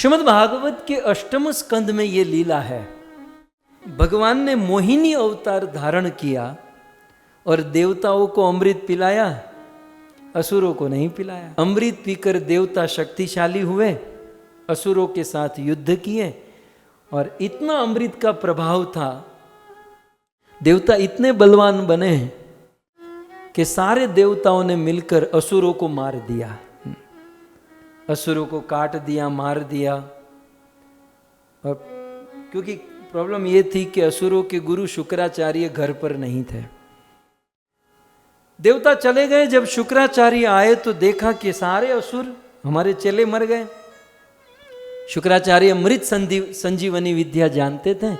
श्रीमद् भागवत के अष्टम स्कंद में ये लीला है। भगवान ने मोहिनी अवतार धारण किया और देवताओं को अमृत पिलाया, असुरों को नहीं पिलाया। अमृत पीकर देवता शक्तिशाली हुए, असुरों के साथ युद्ध किए और इतना अमृत का प्रभाव था, देवता इतने बलवान बने कि सारे देवताओं ने मिलकर असुरों को मार दिया, असुरों को काट दिया, मार दिया। और क्योंकि प्रॉब्लम ये थी कि असुरों के गुरु शुक्राचार्य घर पर नहीं थे, देवता चले गए। जब शुक्राचार्य आए तो देखा कि सारे असुर, हमारे चेले मर गए। शुक्राचार्य मृत संजीवनी विद्या जानते थे,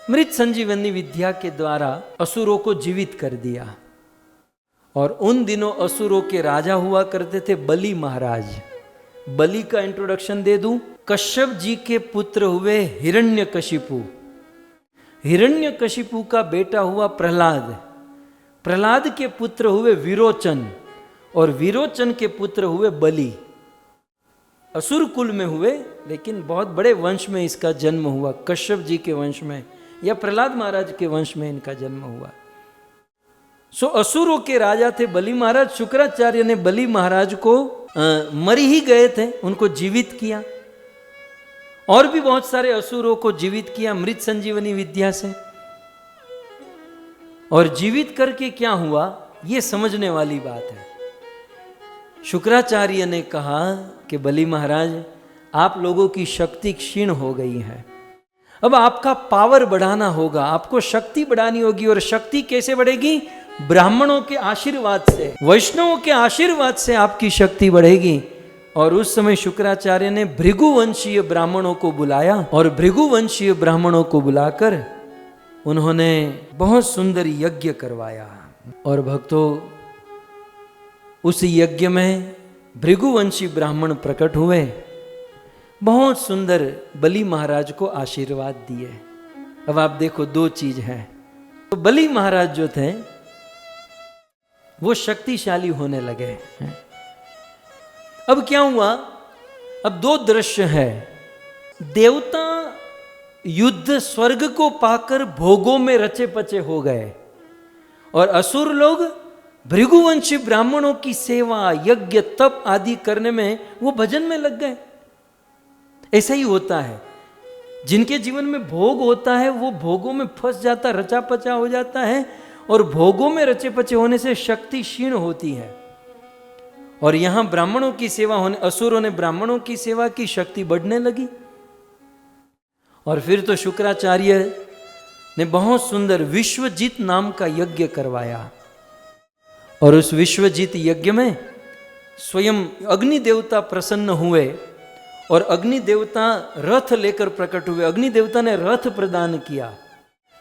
मृत संजीवनी विद्या के द्वारा असुरों को जीवित कर दिया। और उन दिनों असुरों के राजा हुआ करते थे बलि महाराज। बलि का इंट्रोडक्शन दे दूं, कश्यप जी के पुत्र हुए हिरण्यकशिपु, हिरण्यकशिपु का बेटा हुआ प्रहलाद, प्रहलाद के पुत्र हुए विरोचन और विरोचन के पुत्र हुए बलि। असुर कुल में हुए, लेकिन बहुत बड़े वंश में इसका जन्म हुआ, कश्यप जी के वंश में या प्रहलाद महाराज के वंश में इनका जन्म हुआ। सो असुरों के राजा थे बलि महाराज। शुक्राचार्य ने बलि महाराज को मर ही गए थे, उनको जीवित किया और भी बहुत सारे असुरों को जीवित किया मृत संजीवनी विद्या से। और जीवित करके क्या हुआ, यह समझने वाली बात है। शुक्राचार्य ने कहा कि बलि महाराज, आप लोगों की शक्ति क्षीण हो गई है, अब आपका पावर बढ़ाना होगा, आपको शक्ति बढ़ानी होगी। और शक्ति कैसे बढ़ेगी? ब्राह्मणों के आशीर्वाद से, वैष्णवों के आशीर्वाद से आपकी शक्ति बढ़ेगी। और उस समय शुक्राचार्य ने भृगुवंशीय ब्राह्मणों को बुलाया और भृगुवंशीय ब्राह्मणों को बुलाकर उन्होंने बहुत सुंदर यज्ञ करवाया। और भक्तों, उस यज्ञ में भृगुवंशी ब्राह्मण प्रकट हुए, बहुत सुंदर बलि महाराज को आशीर्वाद दिए। अब आप देखो, दो चीज है। तो बलि महाराज जो थे वो शक्तिशाली होने लगे। अब क्या हुआ, अब दो दृश्य है। देवता युद्ध स्वर्ग को पाकर भोगों में रचे पचे हो गए और असुर लोग भृगुवंशी ब्राह्मणों की सेवा, यज्ञ, तप आदि करने में वो भजन में लग गए। ऐसा ही होता है, जिनके जीवन में भोग होता है वो भोगों में फंस जाता, रचा पचा हो जाता है। और भोगों में रचे पचे होने से शक्ति क्षीण होती है। और यहां ब्राह्मणों की सेवा होने, असुरों ने ब्राह्मणों की सेवा की, शक्ति बढ़ने लगी। और फिर तो शुक्राचार्य ने बहुत सुंदर विश्वजीत नाम का यज्ञ करवाया। और उस विश्वजीत यज्ञ में स्वयं अग्नि देवता प्रसन्न हुए और अग्नि देवता रथ लेकर प्रकट हुए। अग्नि देवता ने रथ प्रदान किया,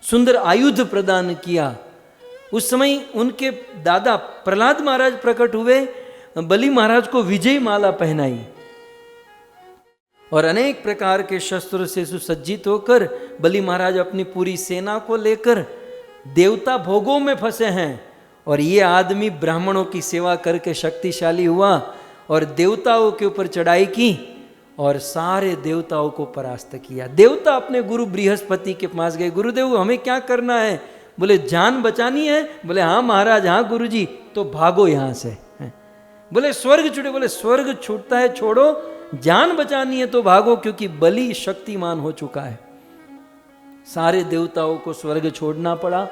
सुंदर आयुध प्रदान किया। उस समय उनके दादा प्रहलाद महाराज प्रकट हुए, बलि महाराज को विजय माला पहनाई और अनेक प्रकार के शस्त्रों से सुसज्जित होकर बलि महाराज अपनी पूरी सेना को लेकर, देवता भोगों में फंसे हैं और ये आदमी ब्राह्मणों की सेवा करके शक्तिशाली हुआ और देवताओं के ऊपर चढ़ाई की और सारे देवताओं को परास्त किया। देवता अपने गुरु बृहस्पति के पास गए, गुरुदेव हमें क्या करना है? बोले जान बचानी है? बोले हाँ महाराज, हाँ गुरुजी। तो भागो यहां से। बोले स्वर्ग छूटे? बोले स्वर्ग छूटता है, छोड़ो। जान बचानी है तो भागो, क्योंकि बलि शक्तिमान हो चुका है। सारे देवताओं को स्वर्ग छोड़ना पड़ा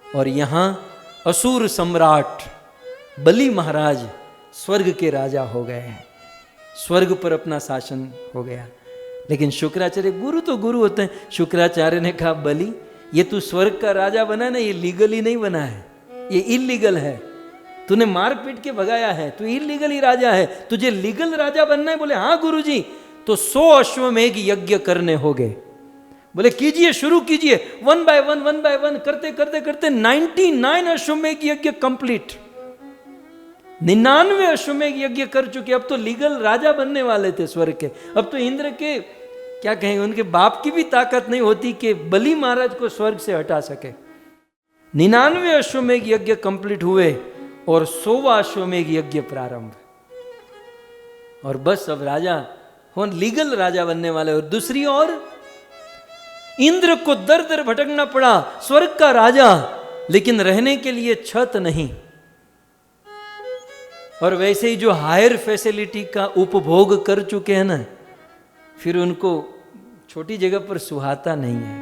और यहां असुर सम्राट बलि महाराज स्वर्ग के राजा हो गए हैं, स्वर्ग पर अपना शासन हो गया। लेकिन शुक्राचार्य, गुरु तो गुरु होते हैं। शुक्राचार्य ने कहा, बलि ये तू स्वर्ग का राजा बना ना, ये लीगली नहीं बना है, ये इलीगल है। तूने मार पीट के भगाया है, तू इलीगली राजा है, तुझे लीगल राजा बनना है। बोले हाँ गुरुजी। तो 100 अश्वमेघ यज्ञ करने होंगे। बोले कीजिए, शुरू कीजिए। 1 by 1 करते करते करते 99 अश्वमेघ यज्ञ कंप्लीट। 99 अश्वमेघ यज्ञ कर चुके। अब तो लीगल राजा बनने वाले थे स्वर्ग के। अब तो इंद्र के क्या कहेंगे, उनके बाप की भी ताकत नहीं होती कि बलि महाराज को स्वर्ग से हटा सके। 99 अश्वमेघ यज्ञ कंप्लीट हुए और 100वां अश्वमेघ यज्ञ प्रारंभ। और बस अब राजा वो लीगल राजा बनने वाले, और दूसरी ओर इंद्र को दर दर भटकना पड़ा, स्वर्ग का राजा, लेकिन रहने के लिए छत नहीं। और वैसे ही जो हायर फैसिलिटी का उपभोग कर चुके हैं ना, फिर उनको छोटी जगह पर सुहाता नहीं है।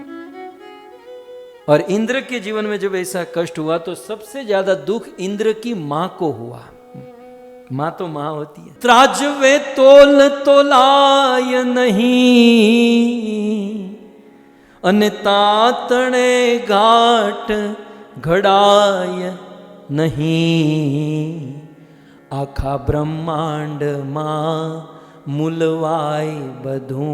और इंद्र के जीवन में जब ऐसा कष्ट हुआ तो सबसे ज्यादा दुख इंद्र की मां को हुआ। मां तो मां होती है। त्राजवे तोल तोलाय नहीं, अनतातणे घाट घड़ाय नहीं, आखा ब्रह्मांड मां मूलवाय बधू,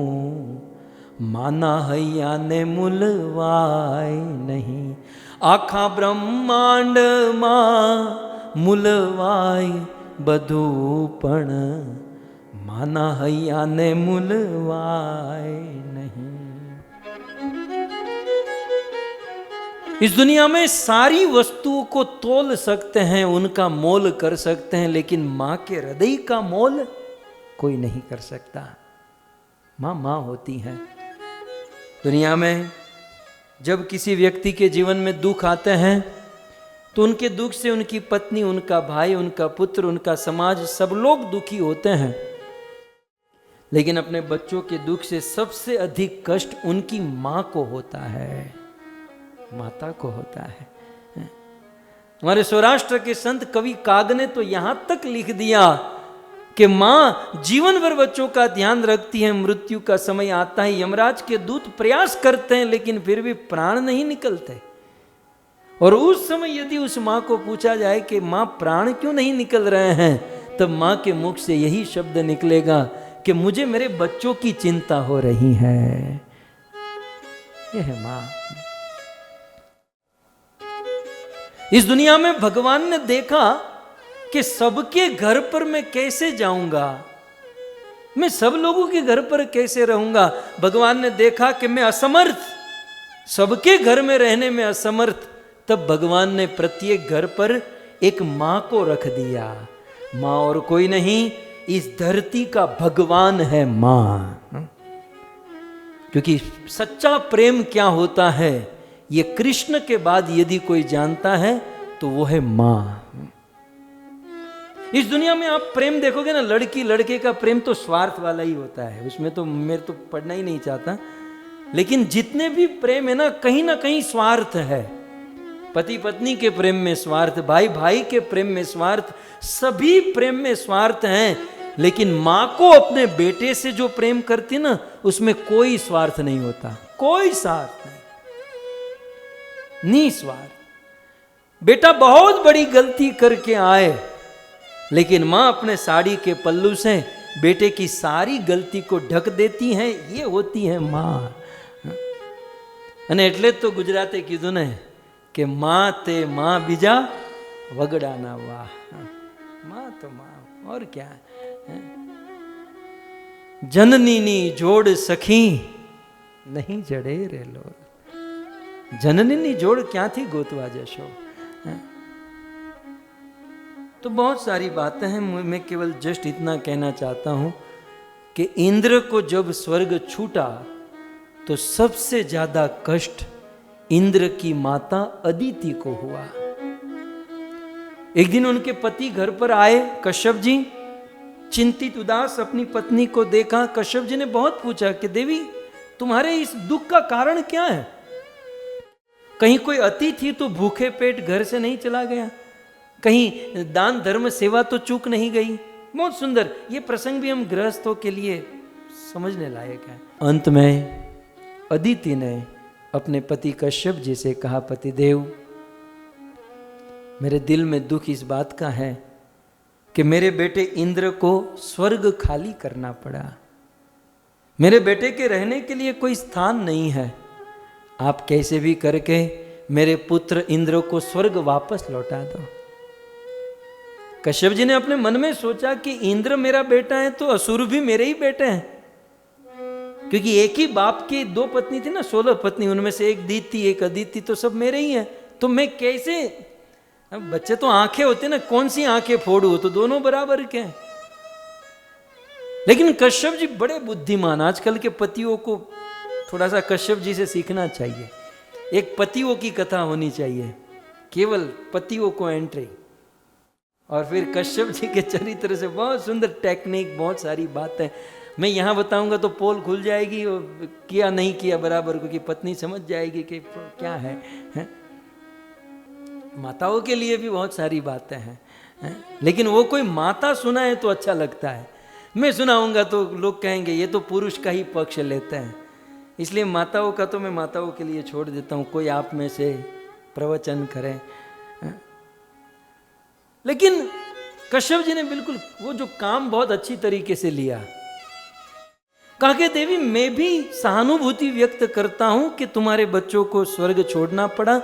माना हैया ने मूलवाय नहीं। आखा ब्रह्मांड मां मूलवाय बधू, पण माना हैया ने मूलवाय नहीं। इस दुनिया में सारी वस्तुओं को तोल सकते हैं, उनका मोल कर सकते हैं, लेकिन मां के हृदय का मोल कोई नहीं कर सकता। मां मां होती है। दुनिया में जब किसी व्यक्ति के जीवन में दुख आते हैं तो उनके दुख से उनकी पत्नी, उनका भाई, उनका पुत्र, उनका समाज, सब लोग दुखी होते हैं। लेकिन अपने बच्चों के दुख से सबसे अधिक कष्ट उनकी मां को होता है, माता को होता है। हमारे सौराष्ट्र के संत कवि काग ने तो यहां तक लिख दिया कि मां जीवन भर बच्चों का ध्यान रखती है, मृत्यु का समय आता है, यमराज के दूत प्रयास करते हैं लेकिन फिर भी प्राण नहीं निकलते। और उस समय यदि उस मां को पूछा जाए कि मां प्राण क्यों नहीं निकल रहे हैं, तब मां के मुख से यही शब्द निकलेगा कि मुझे मेरे बच्चों की चिंता हो रही है। यह है मां। इस दुनिया में भगवान ने देखा कि सबके घर पर मैं कैसे जाऊंगा, मैं सब लोगों के घर पर कैसे रहूंगा। भगवान ने देखा कि मैं असमर्थ, सबके घर में रहने में असमर्थ, तब भगवान ने प्रत्येक घर पर एक मां को रख दिया। मां और कोई नहीं, इस धरती का भगवान है मां। क्योंकि सच्चा प्रेम क्या होता है, ये कृष्ण के बाद यदि कोई जानता है तो वो है मां। इस दुनिया में आप प्रेम देखोगे ना, लड़की लड़के का प्रेम तो स्वार्थ वाला ही होता है, उसमें तो मैं तो पढ़ना ही नहीं चाहता। लेकिन जितने भी प्रेम है ना कहीं स्वार्थ है। पति पत्नी के प्रेम में स्वार्थ, भाई भाई के प्रेम में स्वार्थ, सभी प्रेम में स्वार्थ हैं। लेकिन मां को अपने बेटे से जो प्रेम करती ना, उसमें कोई स्वार्थ नहीं होता, कोई स्वार्थ नहीं, निस्वार्थ। बेटा बहुत बड़ी गलती करके आए, लेकिन मां अपने साड़ी के पल्लू से बेटे की सारी गलती को ढक देती है। ये होती है मां। અને એટલે તો ગુજરાતે કીધું ને કે मां ते मां बीजा वगड़ाना वाह। मां तो मां, और क्या। जननी नी जोड़ सखी नहीं जड़े रे लो। जननी नी जोड़ क्या थी गोतवा जशो। तो बहुत सारी बातें हैं, मैं केवल जस्ट इतना कहना चाहता हूं कि इंद्र को जब स्वर्ग छूटा तो सबसे ज्यादा कष्ट इंद्र की माता अदिति को हुआ। एक दिन उनके पति घर पर आए, कश्यप जी, चिंतित उदास अपनी पत्नी को देखा। कश्यप जी ने बहुत पूछा कि देवी तुम्हारे इस दुख का कारण क्या है? कहीं कोई अतिथि तो भूखे पेट घर से नहीं चला गया, कहीं दान धर्म सेवा तो चूक नहीं गई। बहुत सुंदर ये प्रसंग भी हम गृहस्थों के लिए समझने लायक है। अंत में अदिति ने अपने पति कश्यप जी से कहा, पतिदेव मेरे दिल में दुख इस बात का है कि मेरे बेटे इंद्र को स्वर्ग खाली करना पड़ा। मेरे बेटे के रहने के लिए कोई स्थान नहीं है। आप कैसे भी करके मेरे पुत्र इंद्र को स्वर्ग वापस लौटा दो। कश्यप जी ने अपने मन में सोचा कि इंद्र मेरा बेटा है तो असुर भी मेरे ही बेटे हैं, क्योंकि एक ही बाप की दो पत्नी थी ना, 16 पत्नी, उनमें से एक दीति एक अदिति, तो सब मेरे ही हैं। तो मैं कैसे, अब बच्चे तो आंखें होते ना, कौन सी आंखें फोड़ू, तो दोनों बराबर के हैं। लेकिन कश्यप जी बड़े बुद्धिमान, आजकल के पतियों को थोड़ा सा कश्यप जी से सीखना चाहिए। एक पतियों की कथा होनी चाहिए, केवल पतियों को एंट्री, और फिर कश्यप जी के चरित्र से बहुत सुंदर टेक्निक, बहुत सारी बातें मैं यहाँ बताऊंगा तो पोल खुल जाएगी, और किया नहीं किया बराबर को, कि पत्नी समझ जाएगी कि क्या है? माताओं के लिए भी बहुत सारी बातें हैं, लेकिन वो कोई माता सुनाए तो अच्छा लगता है। मैं सुनाऊंगा तो लोग कहेंगे ये तो पुरुष का ही पक्ष लेते हैं, इसलिए माताओं का तो मैं माताओं के लिए छोड़ देता हूँ, कोई आप में से प्रवचन करें। लेकिन कश्यप जी ने बिल्कुल वो जो काम बहुत अच्छी तरीके से लिया। कहा कि देवी मैं भी सहानुभूति व्यक्त करता हूं कि तुम्हारे बच्चों को स्वर्ग छोड़ना पड़ा,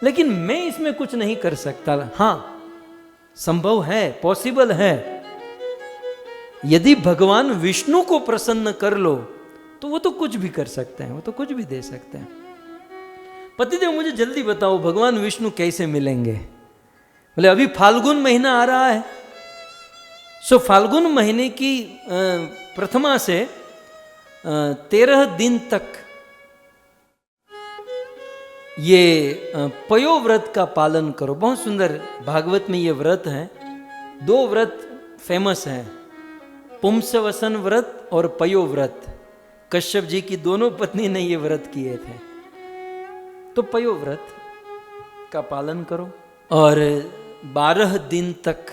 लेकिन मैं इसमें कुछ नहीं कर सकता। हां, संभव है, पॉसिबल है। यदि भगवान विष्णु को प्रसन्न कर लो तो वो तो कुछ भी कर सकते हैं, वो तो कुछ भी दे सकते हैं। पतिदेव मुझे जल्दी बताओ भगवान विष्णु कैसे मिलेंगे? बोले अभी फाल्गुन महीना आ रहा है, सो फाल्गुन महीने की प्रथमा से 13 दिन तक ये पयो व्रत का पालन करो। बहुत सुंदर भागवत में ये व्रत है। 2 व्रत फेमस हैं, पुंसवसन व्रत और पयो व्रत। कश्यप जी की दोनों पत्नी ने ये व्रत किए थे। तो पयो व्रत का पालन करो और 12 दिन तक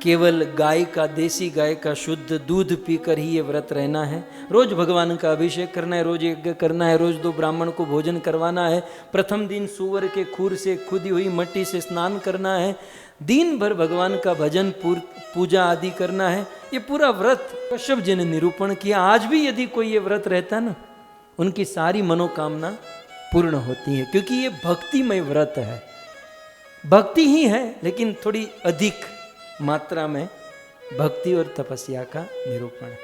केवल गाय का, देसी गाय का शुद्ध दूध पीकर ही ये व्रत रहना है। रोज भगवान का अभिषेक करना है, रोज यज्ञ करना है, रोज 2 ब्राह्मण को भोजन करवाना है। प्रथम दिन सूअर के खूर से खुदी हुई मट्टी से स्नान करना है। दिन भर भगवान का भजन पूजा आदि करना है। ये पूरा व्रत कश्यप जी ने निरूपण किया। आज भी यदि कोई ये व्रत रहता ना, उनकी सारी मनोकामना पूर्ण होती है, क्योंकि ये भक्तिमय व्रत है। भक्ति ही है, लेकिन थोड़ी अधिक मात्रा में भक्ति और तपस्या का निरूपण।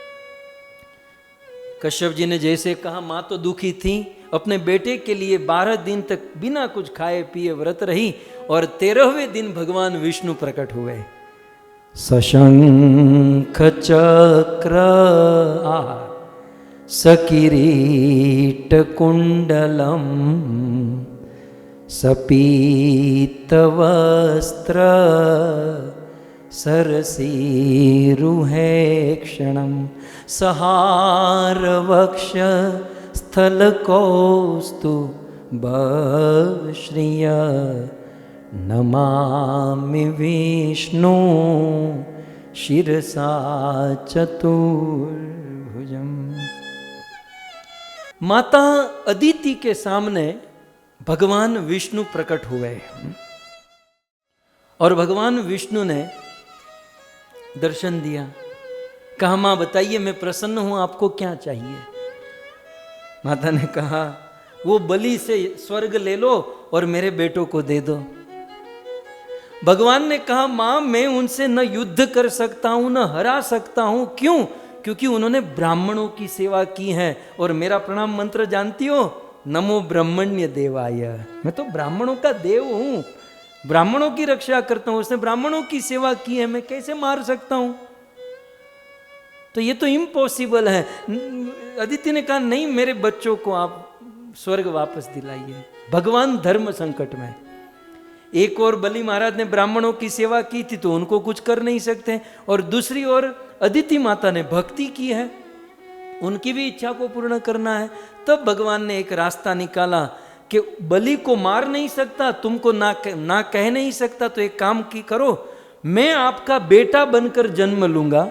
कश्यप जी ने जैसे कहा, मां तो दुखी थी, अपने बेटे के लिए 12 दिन तक बिना कुछ खाए पिए व्रत रही, और 13वें दिन भगवान विष्णु प्रकट हुए। सशंख चक्र सकिरीट कुंडलम सपीत वस्त्र सरसीरुहे क्षणम सहार वक्ष स्थल कौस्तु श्रिय नमामि विष्णु शिरसा चतुर्भुजम। माता अदिति के सामने भगवान विष्णु प्रकट हुए, और भगवान विष्णु ने दर्शन दिया। कहा, मां बताइए, मैं प्रसन्न हूं, आपको क्या चाहिए? माता ने कहा, वो बलि से स्वर्ग ले लो और मेरे बेटों को दे दो। भगवान ने कहा, मां मैं उनसे न युद्ध कर सकता हूं, न हरा सकता हूं। क्यों? क्योंकि उन्होंने ब्राह्मणों की सेवा की है, और मेरा प्रणाम मंत्र जानती हो, नमो ब्रह्मण्य देवाय। मैं तो ब्राह्मणों का देव हूं, ब्राह्मणों की रक्षा करता हूं, उसने ब्राह्मणों की सेवा की है, मैं कैसे मार सकता हूं? तो ये तो इम्पॉसिबल है। अदिति ने कहा, नहीं, मेरे बच्चों को आप स्वर्ग वापस दिलाइए। भगवान धर्म संकट में। एक और बलि महाराज ने ब्राह्मणों की सेवा की थी, तो उनको कुछ कर नहीं सकते, और दूसरी ओर अदिति माता ने भक्ति की है, उनकी भी इच्छा को पूर्ण करना है। तब भगवान ने एक रास्ता निकाला कि बलि को मार नहीं सकता, तुमको ना कह नहीं सकता, तो एक काम की करो, मैं आपका बेटा बनकर जन्म लूंगा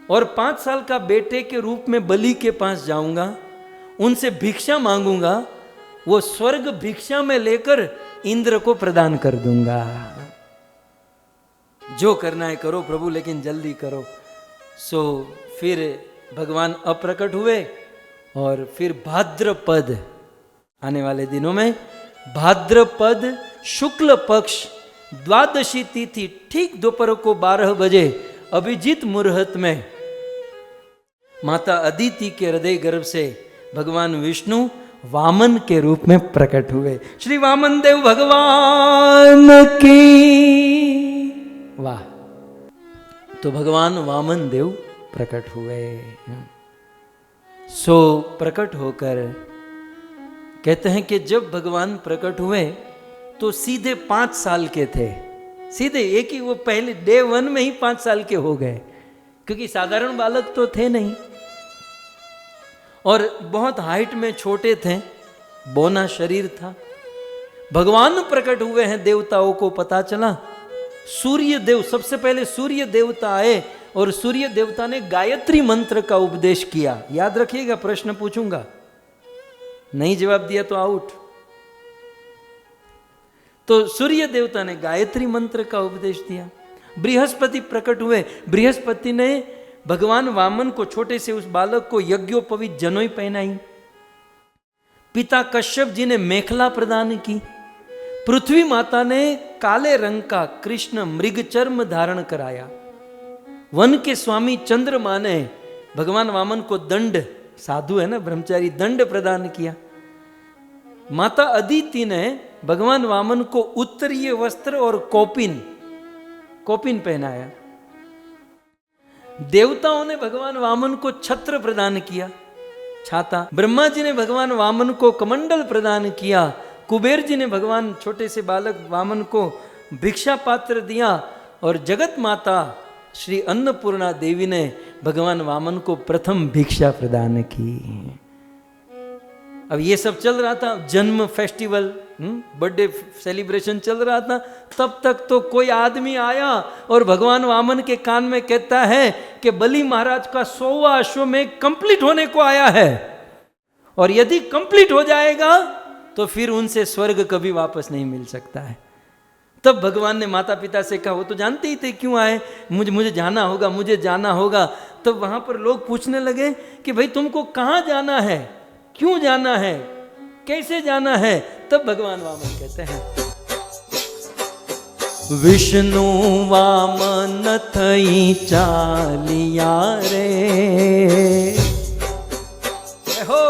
और 5 साल का बेटे के रूप में बलि के पास जाऊंगा, उनसे भिक्षा मांगूंगा, वो स्वर्ग भिक्षा में लेकर इंद्र को प्रदान कर दूंगा। जो करना है करो प्रभु, लेकिन जल्दी करो। सो फिर भगवान अप्रकट हुए, और फिर भाद्रपद, आने वाले दिनों में भाद्रपद शुक्ल पक्ष द्वादशी तिथि, ठीक दोपहर को 12 बजे अभिजीत मुहूर्त में माता अदिति के हृदय गर्भ से भगवान विष्णु वामन के रूप में प्रकट हुए। श्री वामन देव भगवान की वाह। तो भगवान वामन देव प्रकट हुए। सो प्रकट होकर कहते हैं कि जब भगवान प्रकट हुए तो सीधे 5 साल के थे, सीधे एक ही, वो पहले डे 1 में ही 5 साल के हो गए, क्योंकि साधारण बालक तो थे नहीं और बहुत हाइट में छोटे थे, बौना शरीर था। भगवान प्रकट हुए हैं, देवताओं को पता चला। सूर्य देव, सबसे पहले सूर्य देवता आए और सूर्य देवता ने गायत्री मंत्र का उपदेश किया। याद रखिएगा, प्रश्न पूछूंगा, नहीं जवाब दिया तो आउट। तो सूर्य देवता ने गायत्री मंत्र का उपदेश दिया। बृहस्पति प्रकट हुए, बृहस्पति ने भगवान वामन को, छोटे से उस बालक को यज्ञोपवीत जनोई पहनाई। पिता कश्यप जी ने मेखला प्रदान की। पृथ्वी माता ने काले रंग का कृष्ण मृग चर्म धारण कराया। वन के स्वामी चंद्रमा ने भगवान वामन को दंड, साधु है ना, ब्रह्मचारी, दंड प्रदान किया। माता अदिति ने भगवान वामन को उत्तरीय वस्त्र और कौपिन पहनाया। देवताओं ने भगवान वामन को छत्र प्रदान किया, छाता। ब्रह्मा जी ने भगवान वामन को कमंडल प्रदान किया। कुबेर जी ने भगवान छोटे से बालक वामन को भिक्षा पात्र दिया और जगत माता श्री अन्नपूर्णा देवी ने भगवान वामन को प्रथम भिक्षा प्रदान की। अब ये सब चल रहा था, जन्म फेस्टिवल, बर्थडे सेलिब्रेशन चल रहा था। तब तक तो कोई आदमी आया और भगवान वामन के कान में कहता है कि बलि महाराज का 100वां अश्वमेघ कंप्लीट होने को आया है और यदि कंप्लीट हो जाएगा तो फिर उनसे स्वर्ग कभी वापस नहीं मिल सकता है। तब भगवान ने माता पिता से कहा, वो तो जानते ही थे क्यों आए, मुझे जाना होगा, मुझे जाना होगा। तब वहां पर लोग पूछने लगे कि भाई तुमको कहाँ जाना है, क्यों जाना है, कैसे जाना है। तब भगवान वामन कहते हैं, विष्णु वामन थई चालिया रे हो,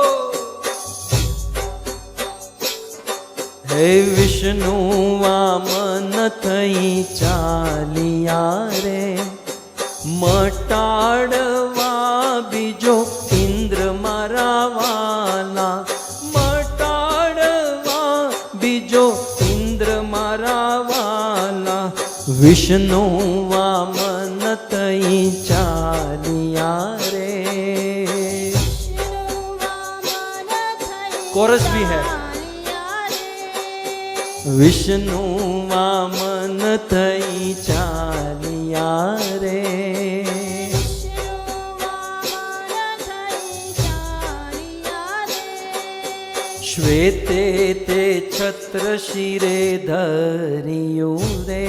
हे विष्णु वामन थई चालिया रे, मटाड़वा बीजो इंद्र मारा वाला, मटाड़वा बीजो इंद्र मारा वाला, विष्णु वामन तई चालिया रे। कोरस भी है, विष्णु वामन तई चालिया रे, श्वेते ते छत्र शिरे धरियो रे,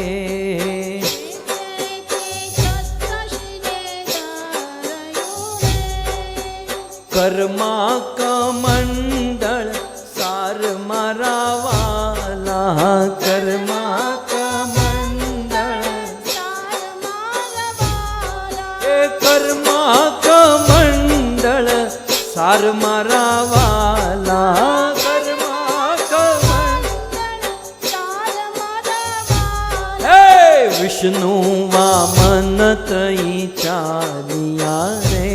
कर्मा कमंडल सार मारा वाला, कर्मा कमंडल कर्मा कमंडल सार मारा वाला, विष्णु वामन तई चालिया रे,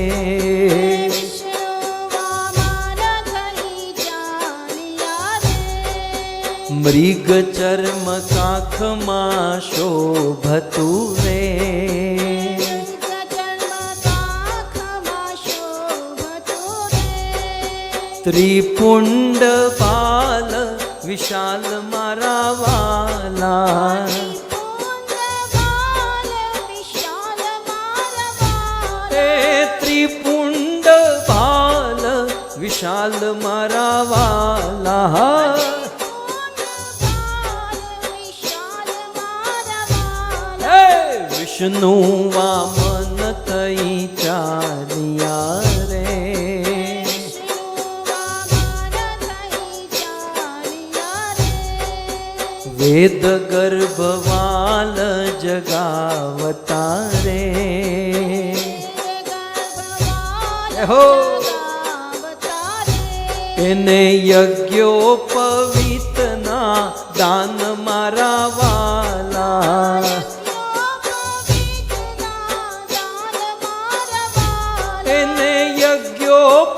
मृग चर्म काख मा शोभतु रे, त्रिपुंड बाल विशाल मारा वाला, त्रिपुंड बाल विशाल मारा वाला, विष्णु वामन तई चालिया रे, वेद गर्भवाल जगावता रे, हो એને યજ્ઞોપવીત ના દાન મારા વાલા,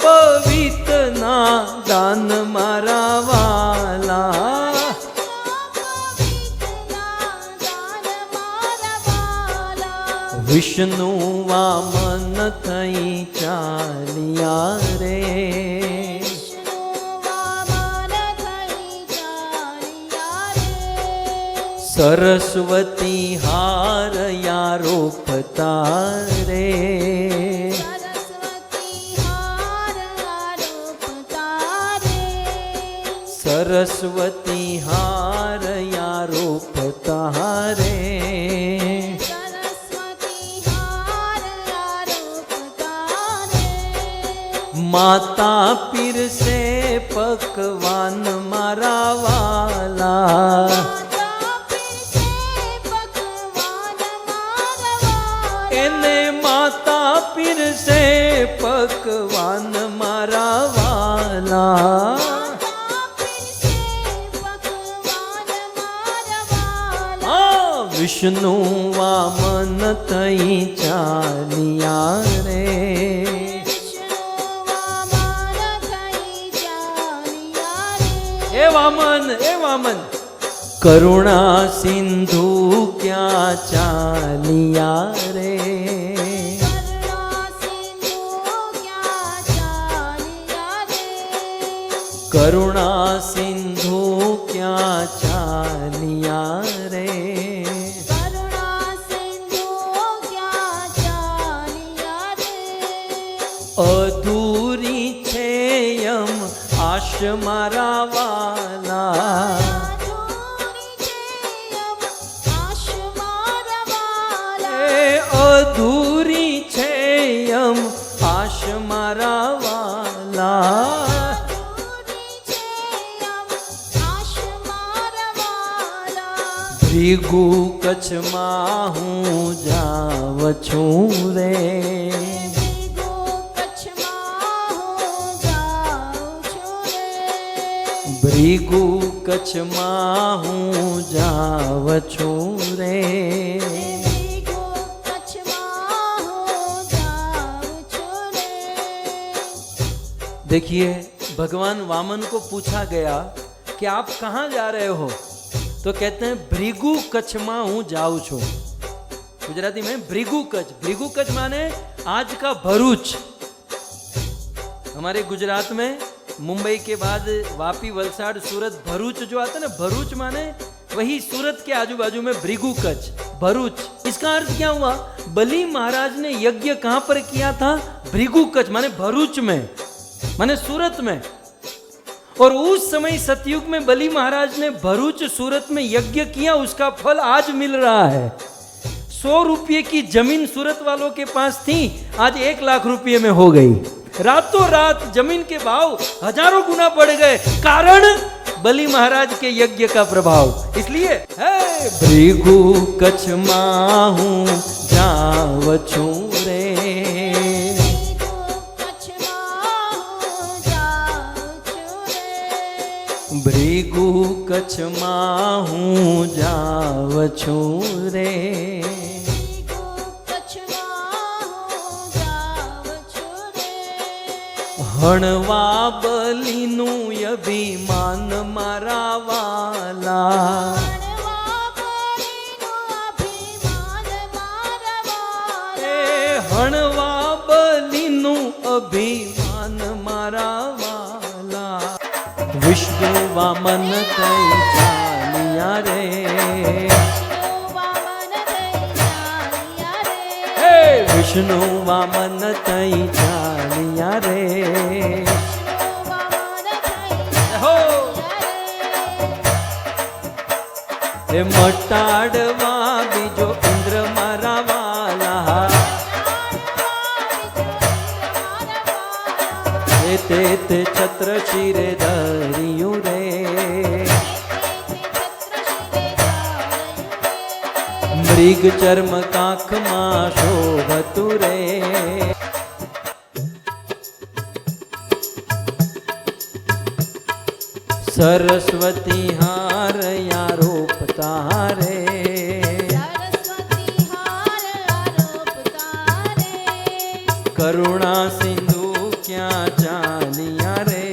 પવિતના દાન મારા વાલા, વિષ્ણુ વામન થઈ ચાલ્યા રે, સરસ્વતી હારયા રોપતા રે, સરસ્વતી હારયા રોપતા રે, માતા પીરસે પકવાન મારા વાલા, એને માતા પીરસે પકવાન મારા વાલા, વિષ્ણુ વામન થઈ ચાલ્યા રે, એ વામન કરુણા સિંધુ ક્યાં ચાલ્યા રે, કરુણા સિંધુ ક્યાં ચાલ્યા રે, અધૂરી છે યમ આશ મારા વાલા, અધૂરી છે યમ આશ મારા વાલા, ભૃગુ કચ્છમાં હું જાવ છું રે, ભૃગુ કચ્છમાં હું જાવ છું રે, देखिए भगवान वामन को पूछा गया कि आप कहाँ जा रहे हो, तो कहते हैं भृगु कच्छ में हूँ जाऊँ छू। गुजराती में भृगु कच्छ माने आज का भरूच। हमारे गुजरात में मुंबई के बाद वापी, वलसाड़, सूरत, भरूच जो आता है ना, भरूच माने वही सूरत के आजू बाजू में भृगु कच्छ, भरूच। इसका अर्थ क्या हुआ? बलि महाराज ने यज्ञ कहां पर किया था? भृगु कच्छ माने भरूच में, माने सूरत में। और उस समय सतयुग में बलि महाराज ने भरूच सूरत में यज्ञ किया, उसका फल आज मिल रहा है। 100 रुपये की जमीन सूरत वालों के पास थी, आज 1 लाख रुपये में हो गई। रातों रात जमीन के भाव हजारों गुना बढ़ गए, कारण बलि महाराज के यज्ञ का प्रभाव। इसलिए भृगु कच्छ माहू जाव छू रे, भृगु कच्छ माहू जाव छू रे, हणवा बलिनु अभिमान मारा वाला, हणवा बलिनु अभिमान मारा वाला। विष्णु वामन कई चालिया रे, विष्णु वामन तई चालिया रे, हो हे मटाड़वा बीजो इंद्र मारा वाला, ते छत्र शिरे धरियु रे, मृग चर्म काख मां शोभतु रे। सरस्वती हार या रोपता रे, करुणा सिंधु क्या चालिया रे,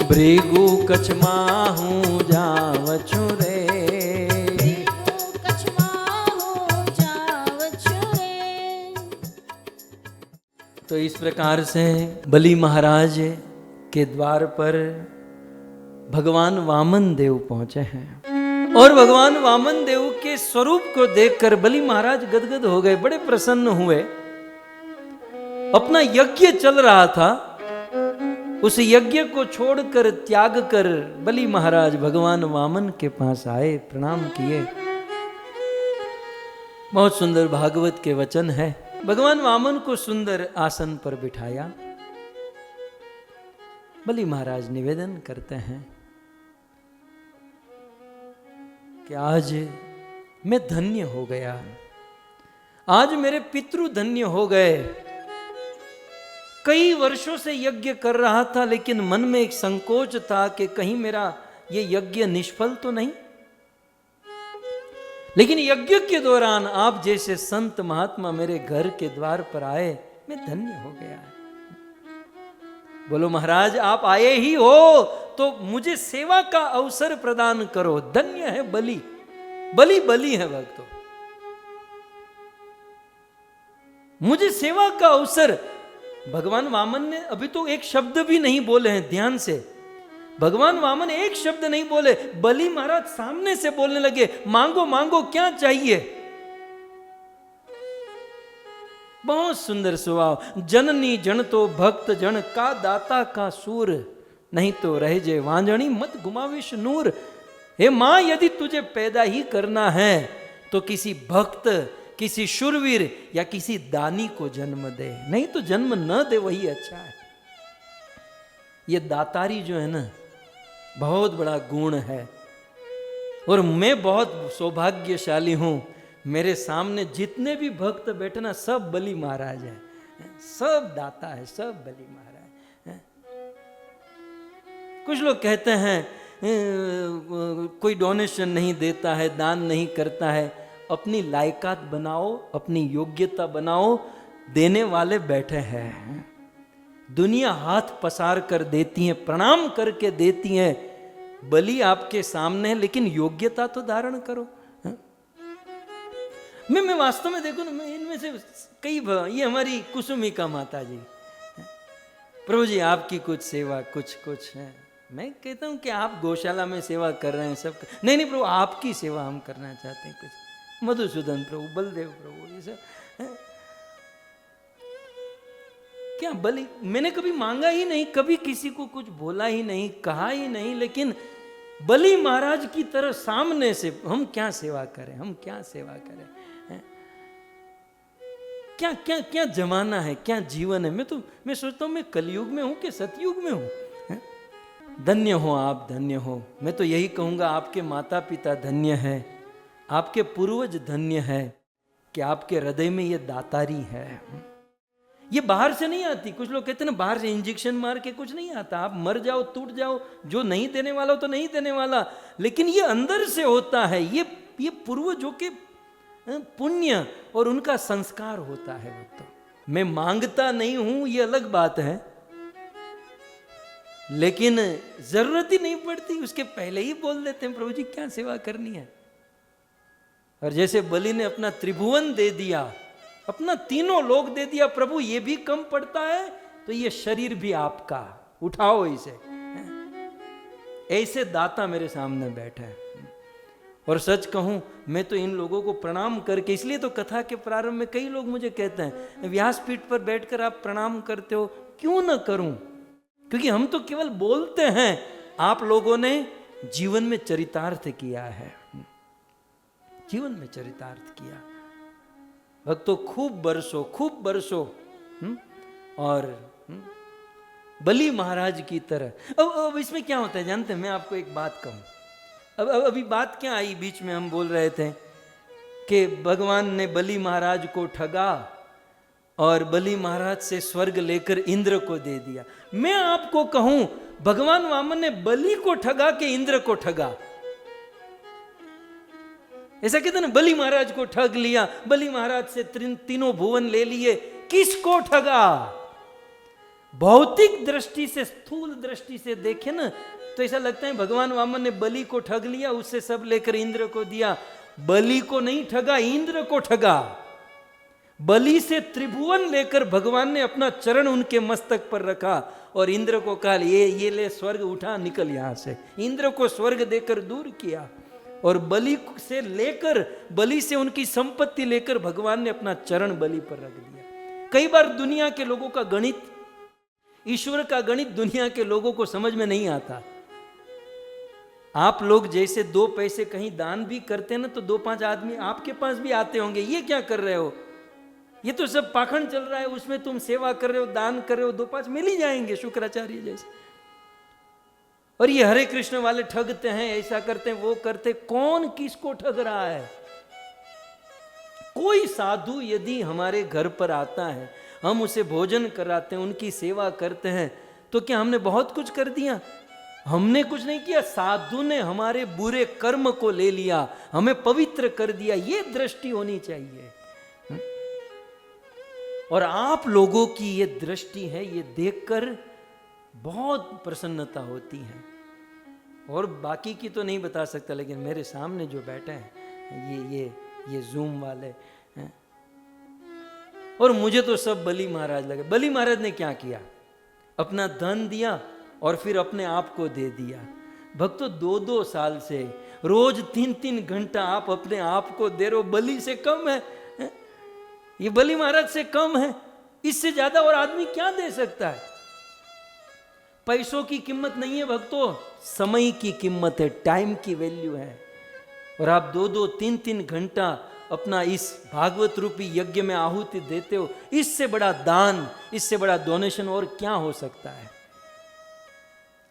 भृगु कछ माहू जावछु रे। तो इस प्रकार से बलि महाराज के द्वार पर भगवान वामन देव पहुंचे हैं और भगवान वामन देव के स्वरूप को देखकर बलि महाराज गदगद हो गए, बड़े प्रसन्न हुए। अपना यज्ञ चल रहा था, उस यज्ञ को छोड़कर त्याग कर बलि महाराज भगवान वामन के पास आए, प्रणाम किए। बहुत सुंदर भागवत के वचन है। भगवान वामन को सुंदर आसन पर बिठाया। बलि महाराज निवेदन करते हैं कि आज मैं धन्य हो गया, आज मेरे पितृ धन्य हो गए। कई वर्षों से यज्ञ कर रहा था, लेकिन मन में एक संकोच था कि कहीं मेरा ये यज्ञ निष्फल तो नहीं। लेकिन यज्ञ के दौरान आप जैसे संत महात्मा मेरे घर के द्वार पर आए, मैं धन्य हो गया। बोलो महाराज, आप आए ही हो तो मुझे सेवा का अवसर प्रदान करो। धन्य है बलि, बलि बलि है भक्तों, मुझे सेवा का अवसर। भगवान वामन ने अभी तो एक शब्द भी नहीं बोले हैं, ध्यान से। भगवान वामन एक शब्द नहीं बोले, बलि महाराज सामने से बोलने लगे, मांगो मांगो क्या चाहिए। बहुत सुंदर स्वभाव। जननी जन तो भक्त जन का दाता का सूर, नहीं तो रह जे वांजणी मत गुमाविश नूर। हे मां, यदि तुझे पैदा ही करना है तो किसी भक्त, किसी शूरवीर या किसी दानी को जन्म दे, नहीं तो जन्म न दे, वही अच्छा है। ये दातारी जो है ना, बहुत बड़ा गुण है। और मैं बहुत सौभाग्यशाली हूं, मेरे सामने जितने भी भक्त बैठे ना, सब बलि महाराज है, सब दाता है, सब बलि महाराज है। कुछ लोग कहते हैं कोई डोनेशन नहीं देता है, दान नहीं करता है। अपनी लायकात बनाओ, अपनी योग्यता बनाओ। देने वाले बैठे हैं, दुनिया हाथ पसार कर देती है, प्रणाम करके देती है। बलि आपके सामने है, लेकिन योग्यता तो धारण करो। मैं वास्तव में देखो ना, मैं इनमें से कई, ये हमारी कुसुमिका माता जी, प्रभु जी आपकी कुछ सेवा कुछ है। मैं कहता हूं कि आप गौशाला में सेवा कर रहे हैं सब, नहीं प्रभु आपकी सेवा हम करना चाहते हैं। कुछ मधुसूदन प्रभु, बलदेव प्रभु, ये सब क्या बलि, मैंने कभी मांगा ही नहीं, कभी किसी को कुछ बोला ही नहीं, कहा ही नहीं। लेकिन बलि महाराज की तरह सामने से हम क्या सेवा करें, हम क्या सेवा करें। क्या क्या क्या जमाना है, क्या जीवन है। मैं सोचता हूं मैं कलयुग में हूं कि सतयुग में हूं। धन्य हो आप, धन्य हो। मैं तो यही कहूंगा, आपके माता पिता धन्य है, आपके पूर्वज धन्य है कि आपके हृदय में ये दातारी है। ये बाहर से नहीं आती। कुछ लोग कहते हैं ना, बाहर से इंजेक्शन मार के कुछ नहीं आता, आप मर जाओ, टूट जाओ, जो नहीं देने वाला हो तो नहीं देने वाला। लेकिन ये अंदर से होता है, ये पूर्वजों के पुण्य और उनका संस्कार होता है। तो मैं मांगता नहीं हूं, ये अलग बात है, लेकिन जरूरत ही नहीं पड़ती, उसके पहले ही बोल देते हैं प्रभु जी क्या सेवा करनी है। और जैसे बलि ने अपना त्रिभुवन दे दिया, अपना तीनों लोक दे दिया, प्रभु ये भी कम पड़ता है तो ये शरीर भी आपका, उठाओ इसे। ऐसे दाता मेरे सामने बैठा है। और सच कहूं, मैं तो इन लोगों को प्रणाम करके, इसलिए तो कथा के प्रारंभ में कई लोग मुझे कहते हैं व्यासपीठ पर बैठकर आप प्रणाम करते हो, क्यों ना करूं? क्योंकि हम तो केवल बोलते हैं, आप लोगों ने जीवन में चरितार्थ किया है, जीवन में चरितार्थ किया। भक्तों खूब बरसो और बलि महाराज की तरह। अब इसमें क्या होता है जानते हैं, मैं आपको एक बात कहूं। अब अभी बात क्या आई, बीच में हम बोल रहे थे कि भगवान ने बलि महाराज को ठगा और बलि महाराज से स्वर्ग लेकर इंद्र को दे दिया। मैं आपको कहूं, भगवान वामन ने बलि को ठगा के इंद्र को ठगा। ऐसा कहते ना, बलि महाराज को ठग लिया, बलि महाराज से तीनों भुवन ले लिए। किसको ठगा? भौतिक दृष्टि से, स्थूल दृष्टि से देखे ना तो ऐसा लगता है भगवान वामन ने बलि को ठग लिया, उससे सब लेकर इंद्र को दिया। बलि को नहीं ठगा, इंद्र को ठगा। बलि से त्रिभुवन लेकर भगवान ने अपना चरण उनके मस्तक पर रखा और इंद्र को कहा ये ले स्वर्ग उठा, निकल यहां से। इंद्र को स्वर्ग देकर दूर किया और बलि से लेकर, बलि से उनकी संपत्ति लेकर भगवान ने अपना चरण बलि पर रख दिया। कई बार दुनिया के लोगों का गणित, ईश्वर का गणित दुनिया के लोगों को समझ में नहीं आता। आप लोग जैसे 2 पैसे कहीं दान भी करते हैं ना तो 2-5 आदमी आपके पास भी आते होंगे, ये क्या कर रहे हो, ये तो सब पाखंड चल रहा है, उसमें तुम सेवा कर रहे हो, दान कर रहे हो, 2-5 मिल ही जाएंगे, शुक्राचार्य जैसे। और ये हरे कृष्ण वाले ठगते हैं, ऐसा करते हैं, वो करते। कौन किसको ठग रहा है? कोई साधु यदि हमारे घर पर आता है, हम उसे भोजन कराते हैं, उनकी सेवा करते हैं, तो क्या हमने बहुत कुछ कर दिया? हमने कुछ नहीं किया। साधु ने हमारे बुरे कर्म को ले लिया, हमें पवित्र कर दिया। ये दृष्टि होनी चाहिए। और आप लोगों की ये दृष्टि है, ये देखकर बहुत प्रसन्नता होती है। और बाकी की तो नहीं बता सकता, लेकिन मेरे सामने जो बैठे हैं ये जूम वाले हैं, और मुझे तो सब बलि महाराज लगे। बलि महाराज ने क्या किया? अपना धन दिया और फिर अपने आप को दे दिया। भक्तों, 2-2 साल से रोज 3-3 घंटा आप अपने आप को दे रहे हो। बलि से कम है ये, बलि महाराज से कम है। इससे ज्यादा और आदमी क्या दे सकता है? पैसों की कीमत नहीं है भक्तों, समय की कीमत है, टाइम की वैल्यू है। और आप 2-2, 3-3 घंटा अपना इस भागवत रूपी यज्ञ में आहुति देते हो। इससे बड़ा दान, इससे बड़ा डोनेशन और क्या हो सकता है?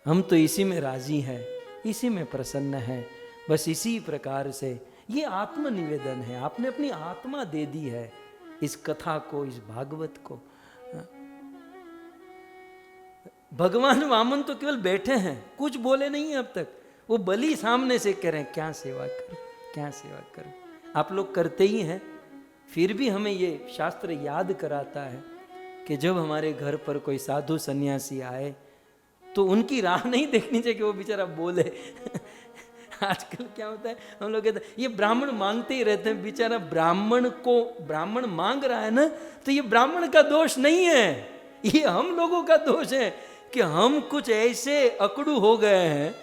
हम तो इसी में राजी हैं, इसी में प्रसन्न हैं। बस इसी प्रकार से ये आत्मनिवेदन है। आपने अपनी आत्मा दे दी है इस कथा को, इस भागवत को। भगवान वामन तो केवल बैठे हैं, कुछ बोले नहीं है अब तक। वो बलि सामने से कह रहे हैं क्या सेवा करूं, क्या सेवा करूं। आप लोग करते ही हैं, फिर भी हमें ये शास्त्र याद कराता है कि जब हमारे घर पर कोई साधु सन्यासी आए तो उनकी राह नहीं देखनी चाहिए कि वो बेचारा बोले। आजकल क्या होता है, हम लोग कहते हैं ये ब्राह्मण मांगते ही रहते हैं। बेचारा ब्राह्मण मांग रहा है ना, तो ये ब्राह्मण का दोष नहीं है, ये हम लोगों का दोष है कि हम कुछ ऐसे अकड़ू हो गए हैं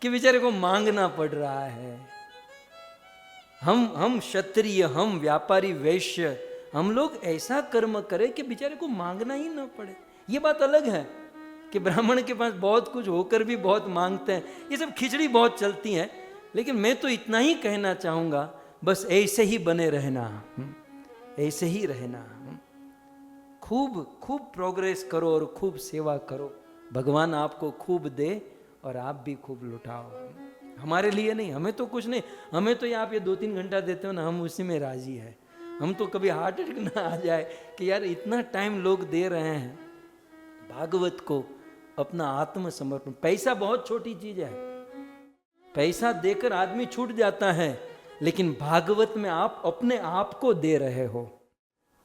कि बेचारे को मांगना पड़ रहा है। हम क्षत्रिय, हम व्यापारी वैश्य, हम लोग ऐसा कर्म करें कि बेचारे को मांगना ही ना पड़े। ये बात अलग है कि ब्राह्मण के पास बहुत कुछ होकर भी बहुत मांगते हैं। ये सब खिचड़ी बहुत चलती है। लेकिन मैं तो इतना ही कहना चाहूँगा, बस ऐसे ही बने रहना, ऐसे ही रहना। खूब खूब प्रोग्रेस करो और खूब सेवा करो। भगवान आपको खूब दे और आप भी खूब लुटाओ। हमारे लिए नहीं, हमें तो कुछ नहीं, हमें तो आप ये 2-3 घंटा देते हो ना, हम उसी में राजी है। हम तो कभी हार्ट अटैक ना आ जाए कि यार इतना टाइम लोग दे रहे हैं भागवत को, अपना आत्मसमर्पण। पैसा बहुत छोटी चीज है, पैसा देकर आदमी छूट जाता है, लेकिन भागवत में आप अपने आप को दे रहे हो।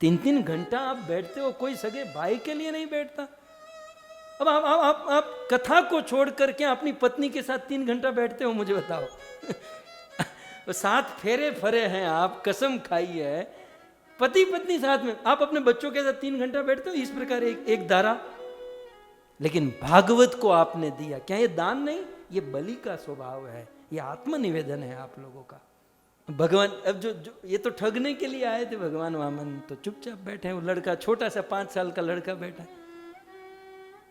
3-3 घंटा आप बैठते हो, कोई सगे भाई के लिए नहीं बैठता। अब आप कथा को छोड़ करके अपनी पत्नी के साथ 3 घंटा बैठते हो, मुझे बताओ। 7 फेरे फरे हैं, आप कसम खाई है, पति पत्नी साथ में। आप अपने बच्चों के साथ 3 घंटा बैठते हो, इस प्रकार एक धारा। लेकिन भागवत को आपने दिया, क्या ये दान नहीं, ये बलि का स्वभाव है, ये आत्मनिवेदन है आप लोगों का। भगवान अब जो ये तो ठगने के लिए आए थे भगवान वामन, तो चुपचाप बैठे हैं। वो लड़का छोटा सा 5 साल का लड़का बैठा है।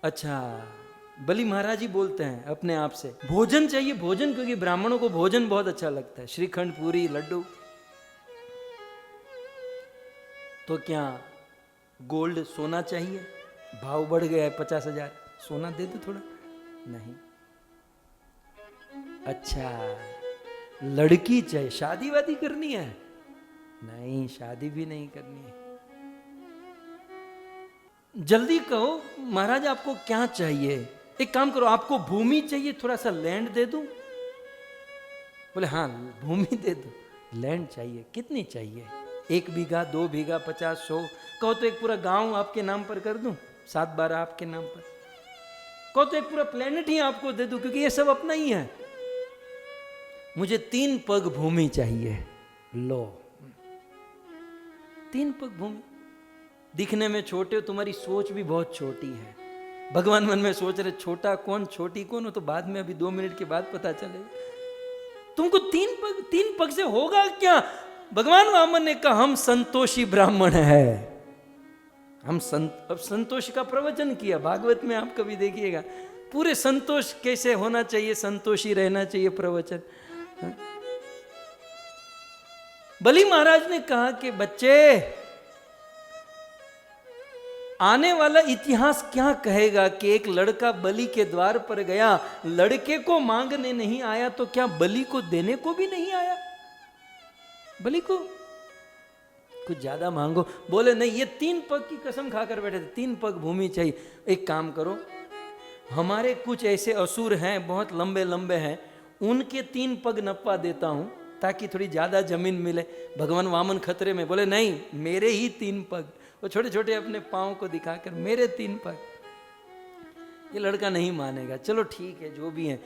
अच्छा, बलि महाराज ही बोलते हैं अपने आप से, भोजन चाहिए, भोजन, क्योंकि ब्राह्मणों को भोजन बहुत अच्छा लगता है, श्रीखंड, पूरी, लड्डू। तो क्या गोल्ड, सोना चाहिए? भाव बढ़ गया है 50,000, सोना दे दो थोड़ा। नहीं। अच्छा, लड़की चाहिए, शादी वादी करनी है? नहीं, शादी भी नहीं करनी है। जल्दी कहो महाराज आपको क्या चाहिए? एक काम करो, आपको भूमि चाहिए, थोड़ा सा लैंड दे दूं? बोले हाँ भूमि दे दो। लैंड चाहिए। कितनी चाहिए? 1 बीघा, 2 बीघा, 50, 100, कहो तो एक पूरा गांव आपके नाम पर कर दूं, 7-12 आपके नाम पर, कहो तो एक पूरा प्लेनेट ही आपको दे दूं, क्योंकि ये सब अपना ही है। मुझे 3 पग भूमि चाहिए। लो, 3 पग भूमि। दिखने में छोटे हो, तुम्हारी सोच भी बहुत छोटी है। भगवान मन में सोच रहे छोटा कौन छोटी कौन हो, तो बाद में अभी 2 मिनट के बाद पता चलेगा। तुमको 3 पग से होगा क्या? भगवान वामन ने कहा हम संतोषी ब्राह्मण है। अब संतोष का प्रवचन किया भागवत में, आप कभी देखिएगा पूरे संतोष कैसे होना चाहिए, संतोषी रहना चाहिए प्रवचन। बलि महाराज ने कहा कि बच्चे, आने वाला इतिहास क्या कहेगा कि एक लड़का बलि के द्वार पर गया, लड़के को मांगने नहीं आया तो क्या बलि को देने को भी नहीं आया? बलि को कुछ ज्यादा मांगो, बोले नहीं, ये 3 पग की कसम खाकर बैठे थे, 3 पग भूमि चाहिए। एक काम करो, हमारे कुछ ऐसे असुर हैं बहुत लंबे लंबे हैं, उनके 3 पग नपवा देता हूं ताकि थोड़ी ज्यादा जमीन मिले। भगवान वामन खतरे में, बोले नहीं, मेरे ही 3 पग। वो छोटे छोटे अपने पांव को दिखाकर, मेरे 3 पग। ये लड़का नहीं मानेगा। चलो ठीक है, जो भी है।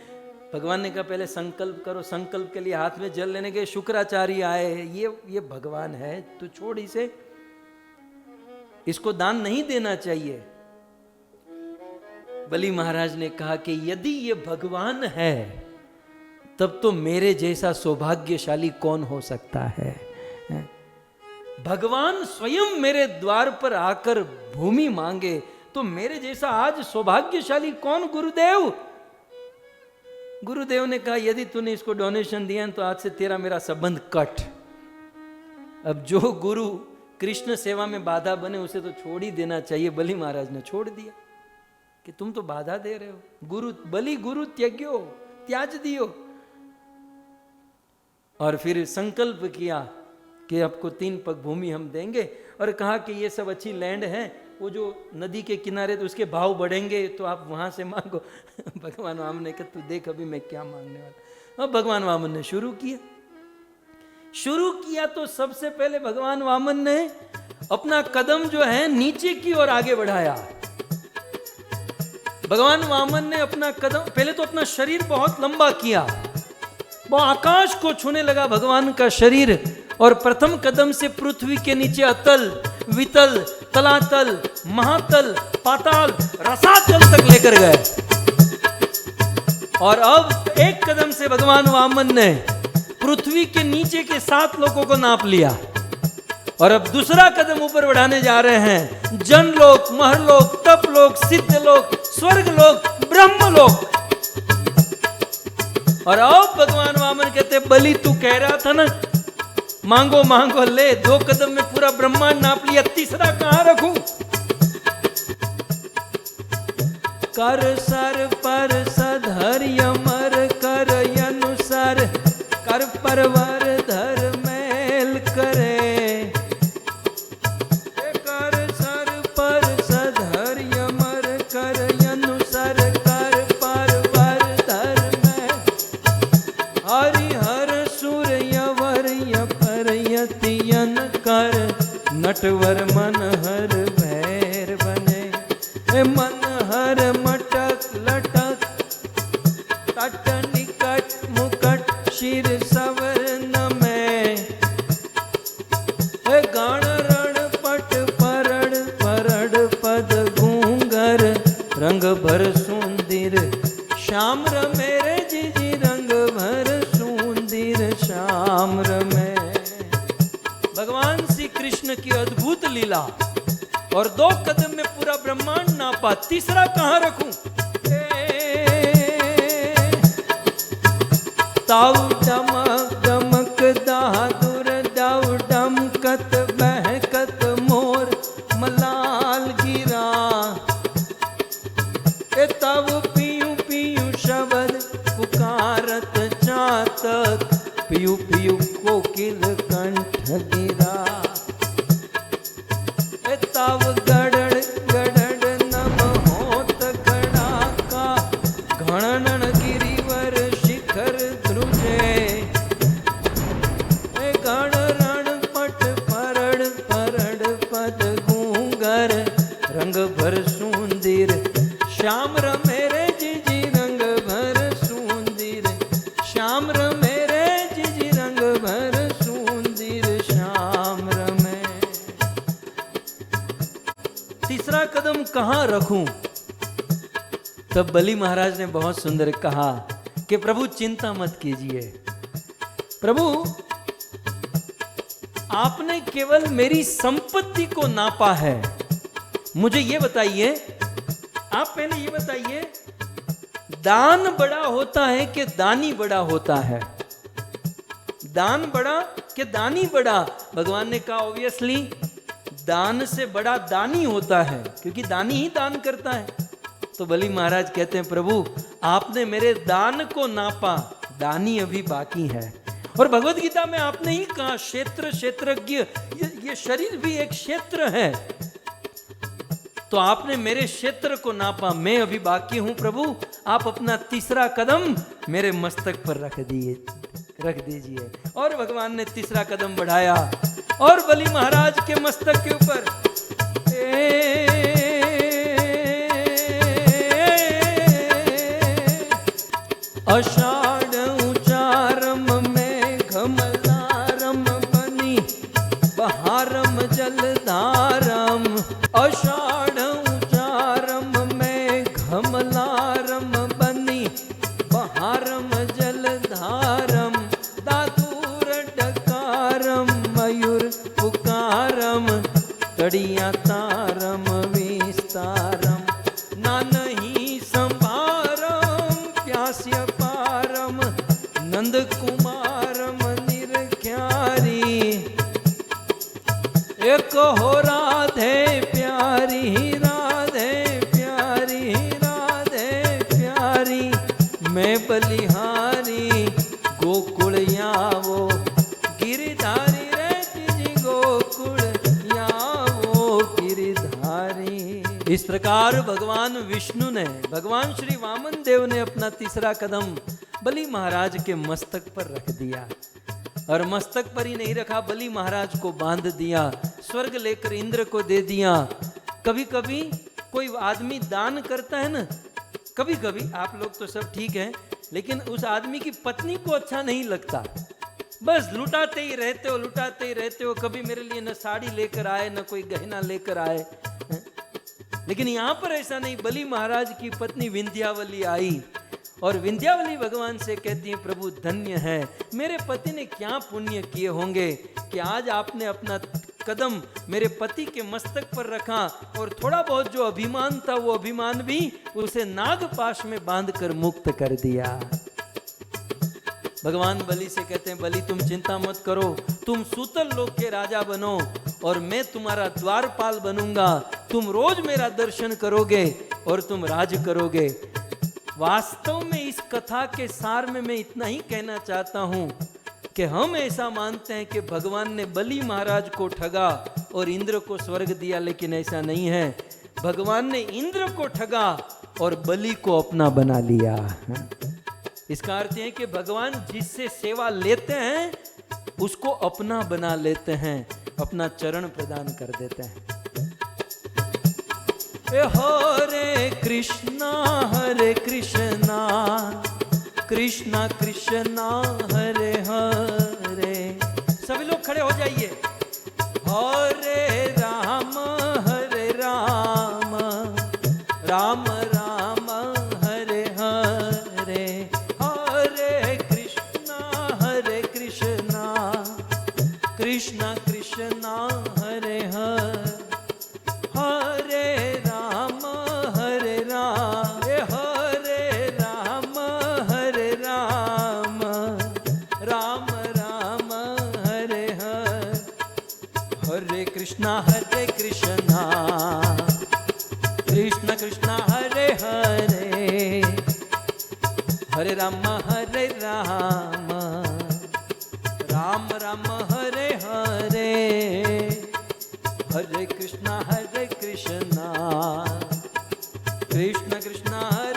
भगवान ने कहा पहले संकल्प करो। संकल्प के लिए हाथ में जल लेने के शुक्राचार्य आए, ये भगवान है, तू छोड़ इसे, इसको दान नहीं देना चाहिए। बलि महाराज ने कहा कि यदि ये भगवान है तब तो मेरे जैसा सौभाग्यशाली कौन हो सकता है? भगवान स्वयं मेरे द्वार पर आकर भूमि मांगे तो मेरे जैसा आज सौभाग्यशाली कौन? गुरुदेव। गुरुदेव ने कहा यदि तूने इसको डोनेशन दिया तो आज से तेरा मेरा संबंध कट। अब जो गुरु कृष्ण सेवा में बाधा बने उसे तो छोड़ ही देना चाहिए। बलि महाराज ने छोड़ दिया कि तुम तो बाधा दे रहे हो। गुरु बलि गुरु त्याग्यो, त्याज दियो। और फिर संकल्प किया कि आपको 3 पग भूमि हम देंगे, और कहा कि ये सब अच्छी लैंड है, वो जो नदी के किनारे तो उसके भाव बढ़ेंगे तो आप वहां से मांगो। भगवान वामन ने कहा तू देख अभी मैं क्या मांगने वाला। अब भगवान वामन ने शुरू किया तो सबसे पहले भगवान वामन ने अपना कदम जो है नीचे की ओर आगे बढ़ाया। भगवान वामन ने अपना कदम पहले तो अपना शरीर बहुत लंबा किया, वो आकाश को छूने लगा भगवान का शरीर, और प्रथम कदम से पृथ्वी के नीचे अतल, वितल, तलातल, महातल, पाताल, रसातल तक लेकर गए। और अब एक कदम से भगवान वामन ने पृथ्वी के नीचे के 7 लोकों को नाप लिया, और अब दूसरा कदम ऊपर बढ़ाने जा रहे हैं। जनलोक, महरलोक, तपलोक, सिद्धलोक, स्वर्गलोक, ब्रह्मलोक। और अब भगवान वामन कहते बलि तू कह रहा था ना मांगो मांगो, ले 2 कदम में पूरा ब्रह्मांड नाप लिया, तीसरा कहां रखूं? कर सर पर सधर यमर कर अनुसार, कर परवर धर मैल करे। कर सर पर सधर यमर कर अनुसार, कर परवर धर मैल। हरिहर सुर यवर यपर यतियन कर, नटवर मनहर भैर बने। मनहर मटक लटक तट निकट मुकट शिर सवर्ण में। गण रण पट परड़ परड़ पद घूंगर, रंग भर सुंदर श्याम मेरे जिजी, रंग भर सुंदर श्याम में। भगवान श्री कृष्ण की अद्भुत लीला, और 2 कदम में पूरा ब्रह्मांड नापा, तीसरा कहां रखूं? ताऊ डमक डमक दादुर दाऊ डमकत बहकत मोर मलाल गिरा। तब पियू पियू शब्द पुकारत चातक, पियू पियू कोकिल कंठ गिरा। तब गड़ड़ गड़ड़ नम होत गड़ाका, घणन गिरिवर शिखर ध्रुजे। भर रंग भर सुंदर, श्याम रमे रे जीजी रंग भर सुंदर, श्याम रमे रे जीजी रंग भर सुंदर, श्याम रमे। तीसरा कदम कहां रखूं? तब बलि महाराज ने बहुत सुंदर कहा कि प्रभु चिंता मत कीजिए, प्रभु आपने केवल मेरी संपत्ति को नापा है। मुझे ये बताइए, आप पहले ये बताइए, दान बड़ा होता है कि दानी बड़ा होता है? दान बड़ा कि दानी बड़ा? भगवान ने कहा ऑब्वियसली दान से बड़ा दानी होता है, क्योंकि दानी ही दान करता है। तो बलि महाराज कहते हैं प्रभु आपने मेरे दान को नापा, दानी अभी बाकी है। और भगवत गीता में आपने ही कहा क्षेत्र क्षेत्रज्ञ, ये शरीर भी एक क्षेत्र है। तो आपने मेरे क्षेत्र को नापा, मैं अभी बाकी हूं प्रभु, आप अपना तीसरा कदम मेरे मस्तक पर रख दीजिए। और भगवान ने तीसरा कदम बढ़ाया और बलि महाराज के मस्तक के ऊपर आषाढ़ उचारम में घमलारम बनी बहारम जलधारम, आषाढ़ उचारम में घमलारम बनी बहारम जलधारम, दादूर डकारम मयूर पुकारम, तड़िया तारम विस्तारम, ना नहीं संभारम प्यास्य पारम, नंद कुमारम निरख्यारी, एक हो राधे प्यारी राधे प्यारी राधे प्यारी, मैं बलिहारी गोकुल यावो गिरिधारी रे जी गोकुल यावो गिरिधारी। इस प्रकार भगवान विष्णु ने, भगवान श्री वामन देव ने अपना तीसरा कदम बलि महाराज के मस्तक पर रख दिया। और मस्तक पर ही नहीं रखा, बलि महाराज को बांध दिया, स्वर्ग लेकर इंद्र को दे दिया। कभी कभी कोई आदमी दान करता है ना, कभी कभी आप लोग तो सब ठीक है, लेकिन उस आदमी की पत्नी को अच्छा नहीं लगता, बस लुटाते ही रहते हो लुटाते ही रहते हो, कभी मेरे लिए न साड़ी लेकर आए न कोई गहना लेकर आए। लेकिन यहां पर ऐसा नहीं, बलि महाराज की पत्नी विंध्यावली आई और विंध्यावली भगवान से कहती है प्रभु धन्य है, मेरे पति ने क्या पुण्य किए होंगे कि आज आपने अपना कदम मेरे पति के मस्तक पर रखा और थोड़ा बहुत जो अभिमान था वो अभिमान भी उसे नागपाश में बांधकर मुक्त कर दिया। भगवान बलि से कहते हैं बलि तुम चिंता मत करो, तुम सूतल लोक के राजा बनो और मैं तुम्हारा द्वारपाल बनूंगा, तुम रोज मेरा दर्शन करोगे और तुम राज करोगे। वास्तव में इस कथा के सार में मैं इतना ही कहना चाहता हूं कि हम ऐसा मानते हैं कि भगवान ने बलि महाराज को ठगा और इंद्र को स्वर्ग दिया, लेकिन ऐसा नहीं है। भगवान ने इंद्र को ठगा और बलि को अपना बना लिया। इसका अर्थ है कि भगवान जिससे सेवा लेते हैं उसको अपना बना लेते हैं, अपना चरण प्रदान कर देते हैं। हरे कृष्णा कृष्णा कृष्णा हरे हरे। सभी लोग खड़े हो जाइए। हरे राम राम राम हरे हरे, हरे कृष्णा कृष्णा कृष्णा हरे हरे, हरे राम हरे राम राम राम हरे हरे, हरे कृष्णा कृष्ण कृष्ण हरे हरे, हरे राम राम राम हरे हरे, हरे कृष्णा कृष्ण कृष्ण हरे